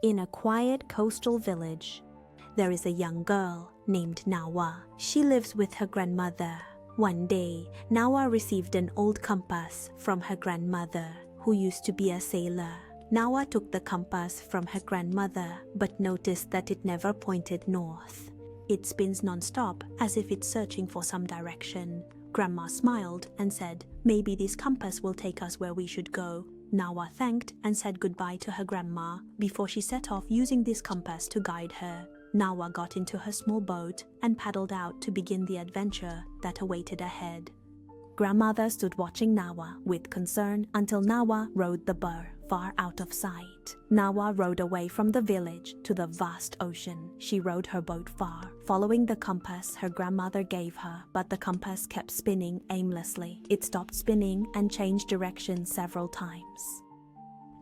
In a quiet coastal village, there is a young girl named Nawa. She lives with her grandmother. One day, Nawa received an old compass from her grandmother, who used to be a sailor. Nawa took the compass from her grandmother, but noticed that it never pointed north. It spins non-stop, as if it's searching for some direction. Grandma smiled and said, "Maybe this compass will take us where we should go." Nawa thanked and said goodbye to her grandma before she set off using this compass to guide her. Nawa got into her small boat and paddled out to begin the adventure that awaited ahead. Grandmother stood watching Nawa with concern until Nawa rowed the boat far out of sight. Nawa rowed away from the village to the vast ocean. She rowed her boat far, following the compass her grandmother gave her, but the compass kept spinning aimlessly. It stopped spinning and changed direction several times.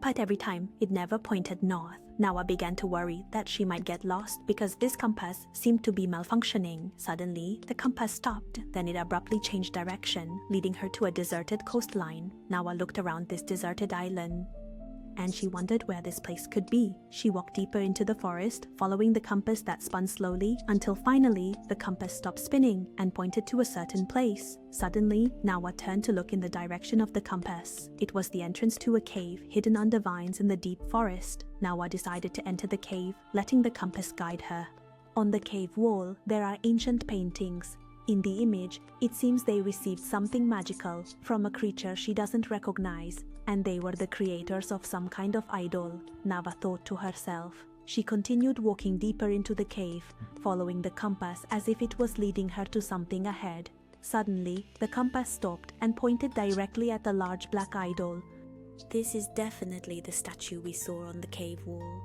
But every time, it never pointed north. Nawa began to worry that she might get lost because this compass seemed to be malfunctioning. Suddenly, the compass stopped, then it abruptly changed direction, leading her to a deserted coastline. Nawa looked around this deserted island, and she wondered where this place could be. She walked deeper into the forest, following the compass that spun slowly, until finally, the compass stopped spinning and pointed to a certain place. Suddenly, Nawa turned to look in the direction of the compass. It was the entrance to a cave hidden under vines in the deep forest. Nawa decided to enter the cave, letting the compass guide her. On the cave wall, there are ancient paintings. In the image, it seems they received something magical from a creature she doesn't recognize, and they were the creators of some kind of idol, Nawa thought to herself. She continued walking deeper into the cave, following the compass as if it was leading her to something ahead. Suddenly, the compass stopped and pointed directly at the large black idol. "This is definitely the statue we saw on the cave wall,"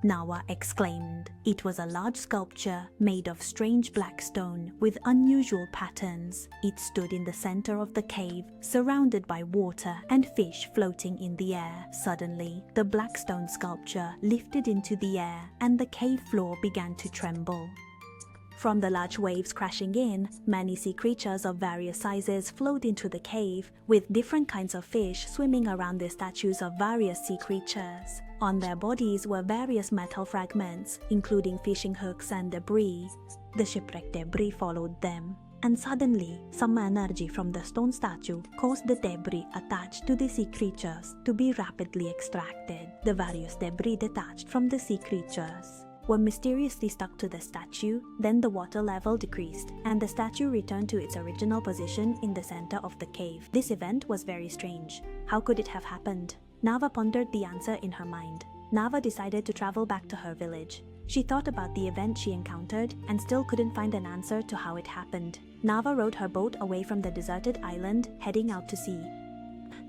Nawa exclaimed. It was a large sculpture made of strange black stone with unusual patterns. It stood in the center of the cave, surrounded by water and fish floating in the air. Suddenly, the black stone sculpture lifted into the air and the cave floor began to tremble. From the large waves crashing in, many sea creatures of various sizes flowed into the cave, with different kinds of fish swimming around the statues of various sea creatures. On their bodies were various metal fragments, including fishing hooks and debris. The shipwreck debris followed them, and suddenly, some energy from the stone statue caused the debris attached to the sea creatures to be rapidly extracted. The various debris detached from the sea creatures were mysteriously stuck to the statue. Then the water level decreased, and the statue returned to its original position in the center of the cave. This event was very strange. How could it have happened? Nawa pondered the answer in her mind. Nawa decided to travel back to her village. She thought about the event she encountered and still couldn't find an answer to how it happened. Nawa rowed her boat away from the deserted island, heading out to sea.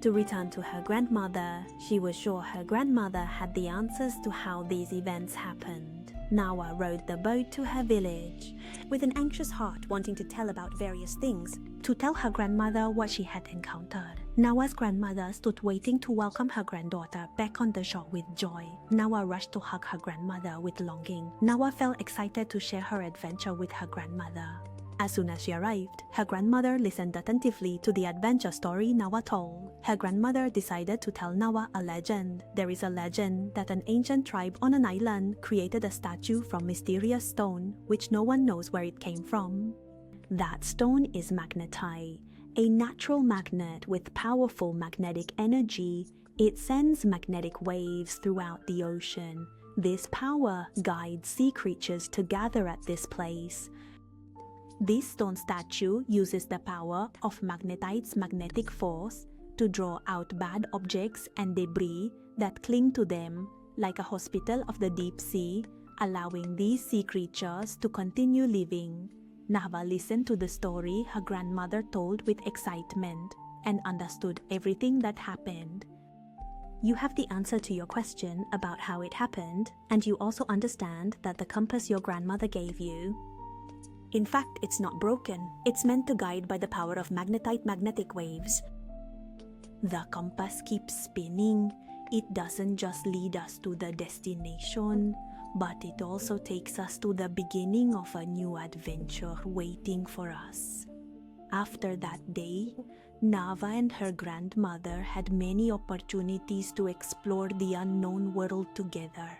To return to her grandmother, she was sure her grandmother had the answers to how these events happened. Nawa rowed the boat to her village, with an anxious heart wanting to tell about various things, to tell her grandmother what she had encountered. Nawa's grandmother stood waiting to welcome her granddaughter back on the shore with joy. Nawa rushed to hug her grandmother with longing. Nawa felt excited to share her adventure with her grandmother. As soon as she arrived, her grandmother listened attentively to the adventure story Nawa told. Her grandmother decided to tell Nawa a legend. There is a legend that an ancient tribe on an island created a statue from mysterious stone, which no one knows where it came from. That stone is magnetite, a natural magnet with powerful magnetic energy. It sends magnetic waves throughout the ocean. This power guides sea creatures to gather at this place. This stone statue uses the power of magnetite's magnetic force to draw out bad objects and debris that cling to them, like a hospital of the deep sea, allowing these sea creatures to continue living. Nawa listened to the story her grandmother told with excitement and understood everything that happened. You have the answer to your question about how it happened, and you also understand that the compass your grandmother gave you, in fact, it's not broken. It's meant to guide by the power of magnetite magnetic waves. The compass keeps spinning. It doesn't just lead us to the destination, but it also takes us to the beginning of a new adventure waiting for us. After that day, Nawa and her grandmother had many opportunities to explore the unknown world together.